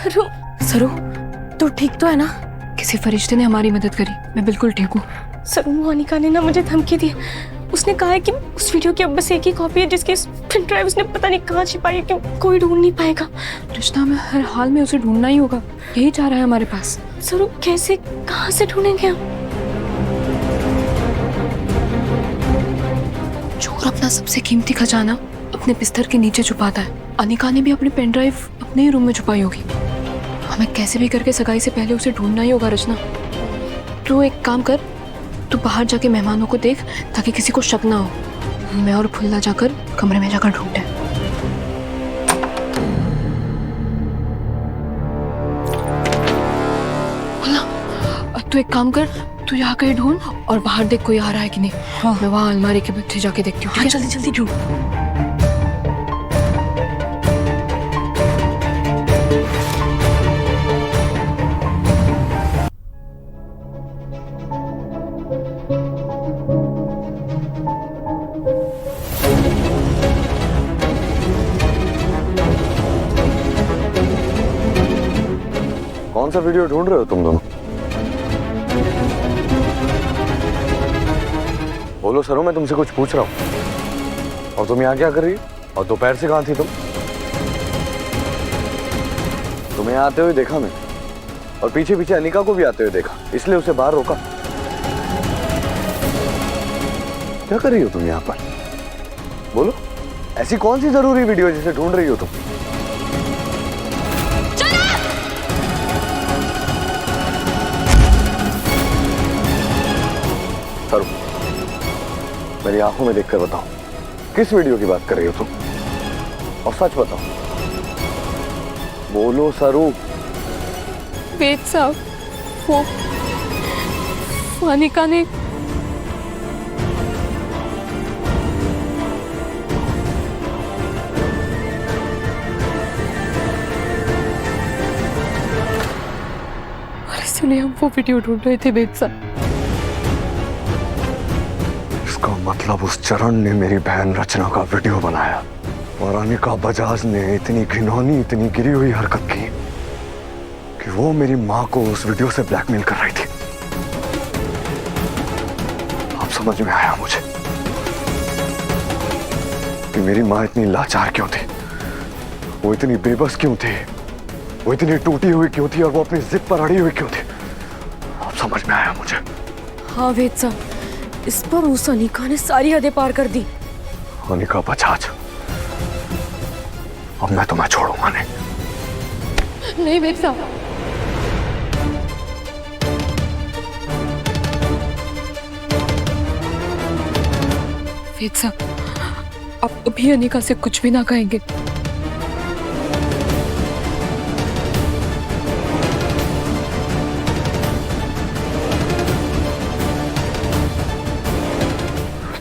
सरू, सरू, तू ठीक तो है ना? किसी फरिश्ते ने हमारी मदद करी, मैं बिल्कुल ठीक हूँ। सरू, मोनिका ने ना मुझे धमकी दी। उसने कहा है कि उस वीडियो की अब बस एक ही कॉपी है जिसकी पेन ड्राइव उसने पता नहीं कहाँ छिपाई है, कि कोई ढूंढ नहीं पाएगा। रिश्ता में हर हाल में उसे ढूंढना ही होगा, यही चाह रहा है हमारे पास। सरू, कैसे, कहाँ से ढूंढेंगे हम? चोर अपना सबसे कीमती खजाना अपने बिस्तर के नीचे छुपाता है। अनिका ने भी अपनी पेन ड्राइव अपने ही रूम में छुपाई होगी। हमें कैसे भी करके सगाई से पहले उसे ढूंढना ही होगा। रचना, तू एक काम कर, तू बाहर जाके मेहमानों को देख ताकि किसी को शक ना हो। मैं और फुल्ला जाकर कमरे में जाकर ढूंढते हैं। फुल्ला, तू एक काम कर, तू यहाँ कहीं ढूंढ और बाहर देख कोई आ रहा है कि नहीं। हाँ। मैं वहाँ अलमारी के पीछे जाके देखती हूँ। हाँ, जल्दी जल्दी ढूंढ। कौन सा वीडियो ढूंढ रहे हो तुम दोनों? बोलो सरो, मैं तुमसे कुछ पूछ रहा हूँ। और तुम यहाँ क्या कर रही हो? और दोपहर से कहाँ थी तुम? तुम्हें आते हुए देखा मैं, और पीछे पीछे अनिका को भी आते हुए देखा, इसलिए उसे बाहर रोका। क्या कर रही हो तुम यहाँ पर? बोलो, ऐसी कौन सी जरूरी वीडियो जिसे ढूंढ रही हो तुम? सरू, मेरी आंखों में देखकर बताओ, किस वीडियो की बात कर रही हो तुम? और सच बताओ, बोलो सरू। वेद साहब, वो अनिका ने और इसलिए हम वो वीडियो ढूंढ रहे थे। वेद साहब, इसका मतलब उस चरण ने मेरी बहन रचना का वीडियो बनाया और अनिका बजाज ने इतनी घिनौनी, इतनी गिरी हुई हरकत की कि वो मेरी माँ को उस वीडियो से ब्लैकमेल कर रही थी। अब समझ में आया मुझे कि मेरी माँ इतनी लाचार क्यों थी, वो इतनी बेबस क्यों थी, वो इतनी टूटी हुई क्यों थी, और वो अपनी जिद पर अड़ी हुई क्यों थी। अब समझ में आया मुझे। हाँ वेद साहब, इस पर उस अनिका ने सारी हदें पार कर दी। अनिका बजाज, अब मैं तुम्हें छोड़ूंगा नहीं। नहीं वेद साहब, वेद साहब, आप अभी अनिका से कुछ भी ना कहेंगे।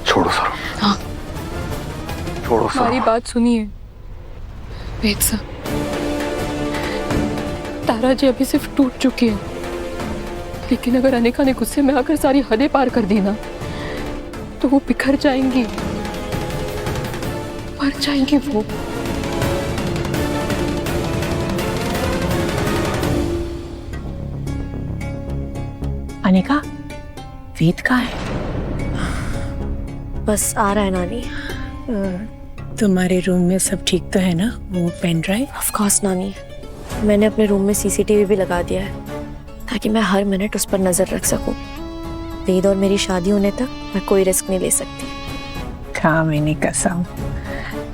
छोड़ो सर। हाँ, छोड़ो सर। हमारी बात सुनिए वेद साहब, तारा जी अभी सिर्फ टूट चुकी है, लेकिन अगर अनिका ने गुस्से में आकर सारी हदें पार कर दी ना, तो वो बिखर जाएंगी, मर जाएंगी वो। अनिका, वेद कहाँ है? बस आ रहा है नानी। तुम्हारे रूम में सब ठीक तो है ना? वो पेन ड्राइव? ऑफ कोर्स नानी, मैंने अपने रूम में सीसीटीवी भी लगा दिया है ताकि मैं हर मिनट उस पर नजर रख सकूं। वेद और मेरी शादी होने तक मैं कोई रिस्क नहीं ले सकती। हाँ, मैंने कसम,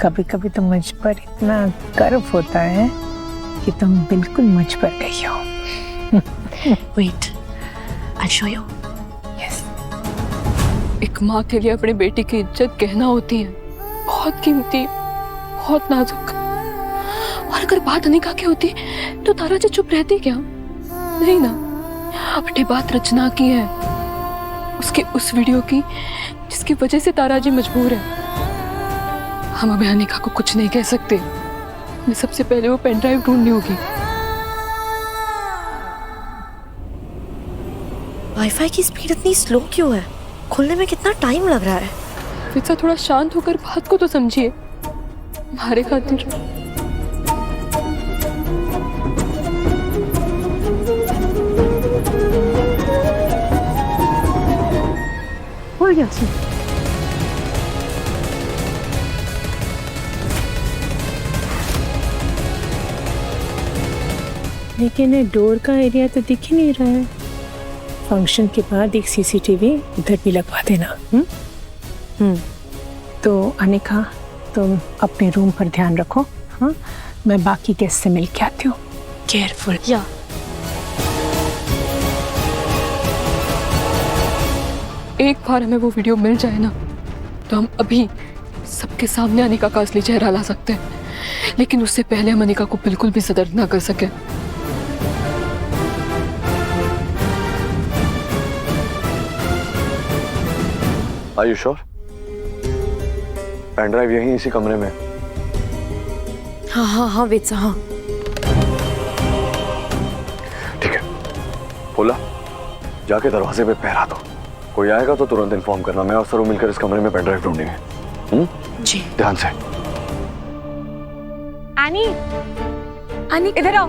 कभी कभी तो मुझ पर इतना गर्व होता है कि तुम बिल्कुल मुझ पर गई हो। Wait, I show you. Yes. एक माँ के लिए अपने बेटी की इज्जत गहना होती है, बहुत कीमती, बहुत नाजुक। और अगर बात अनिका की होती तो तारा जी चुप रहती क्या? नहीं ना, अपनी बात रचना की है, उसके उस वीडियो की जिसकी वजह से तारा जी मजबूर है। हम अभी अनिका को कुछ नहीं कह सकते, हमें सबसे पहले वो पेन ड्राइव ढूंढनी होगी। वाईफाई की स्पीड इतनी स्लो क्यों है? खुलने में कितना टाइम लग रहा है? फिर थोड़ा शांत होकर बात को तो समझिए हमारे खातिर। यास्मीन। लेकिन ये डोर का एरिया तो दिख ही नहीं रहा है। फंक्शन के बाद एक सीसीटीवी इधर भी लगवा देना। तो अनिका, तुम अपने रूम पर ध्यान रखो। हाँ, मैं बाकी गेस्ट से मिल के आती हूँ। केयरफुल। या एक बार हमें वो वीडियो मिल जाए ना, तो हम अभी सबके सामने अनिका का असली चेहरा ला सकते हैं, लेकिन उससे पहले हम अनिका को बिल्कुल भी सदर्द ना कर सके। Are you sure? Pen drive यहीं इसी कमरे में। हाँ हाँ हाँ वेद हाँ। ठीक है, बोला जाके दरवाजे पे पहरा दो। कोई आएगा तो तुरंत इन्फॉर्म करना। मैं और सरू मिलकर इस कमरे में पेन ड्राइव ढूंढेंगे। जी। ध्यान से। एनी, एनी इधर आओ।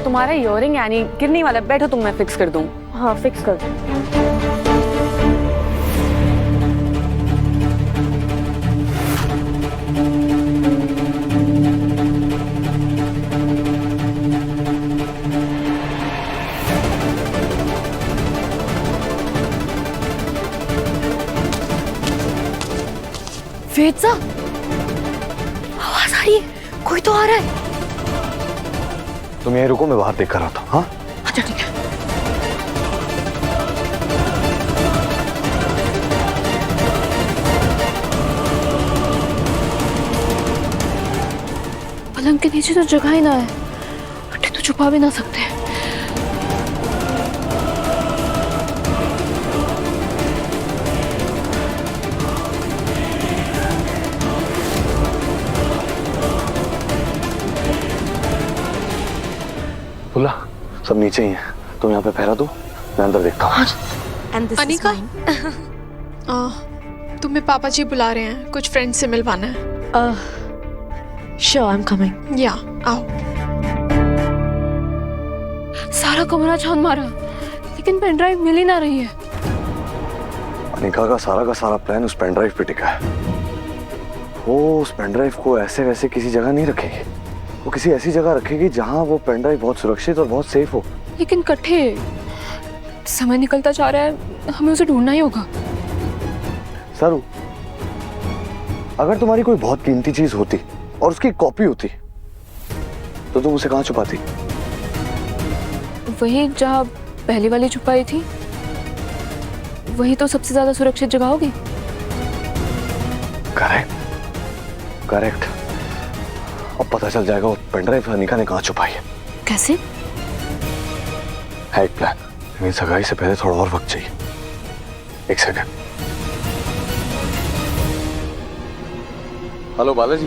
तुम्हारा इयरिंग एनी गिरने वाला, बैठो तुम, मैं फिक्स कर दूं। हाँ फिक्स कर दो। वेद आवाज आ रही है, कोई तो आ रहा है। तुम यहीं रुको, मैं बाहर देख कर रहा था। हाँ अच्छा ठीक है। पलंग के नीचे तो जगह ही ना है, अट्टे तो छुपा भी ना सकते। बोला सब नीचे ही है, तुम यहाँ पे पहरा दो, मैं अंदर देखता हूँ। अनिका, तुम्हें पापा जी बुला रहे हैं, कुछ फ्रेंड्स से मिलवाना है। Sure I am coming. या आओ। सारा कमरा छान मारा, लेकिन पेन ड्राइव मिल ही ना रही है। अनिका का सारा प्लान उस पेन ड्राइव पे टिका है। वो उस पेन ड्राइव को ऐसे वैसे किसी जगह नहीं रखेगी, वो किसी ऐसी जगह रखेगी जहां वो पेन ड्राइव बहुत सुरक्षित और बहुत सेफ हो। लेकिन कट्ठे समय निकलता जा रहा है, हमें उसे ढूंढना ही होगा। सरू, अगर तुम्हारी कोई बहुत कीमती चीज होती और उसकी कॉपी होती तो तुम उसे कहाँ छुपाती? वही जहाँ पहली वाली छुपाई थी, वही तो सबसे ज्यादा सुरक्षित जगह होगी। Correct correct. अब पता चल जाएगा वो पेन ड्राइव अनिका ने कहाँ छुपाई है। कैसे? है एक प्लान, लेकिन सगाई से पहले थोड़ा और वक्त चाहिए। एक सेकंड। हेलो बालाजी।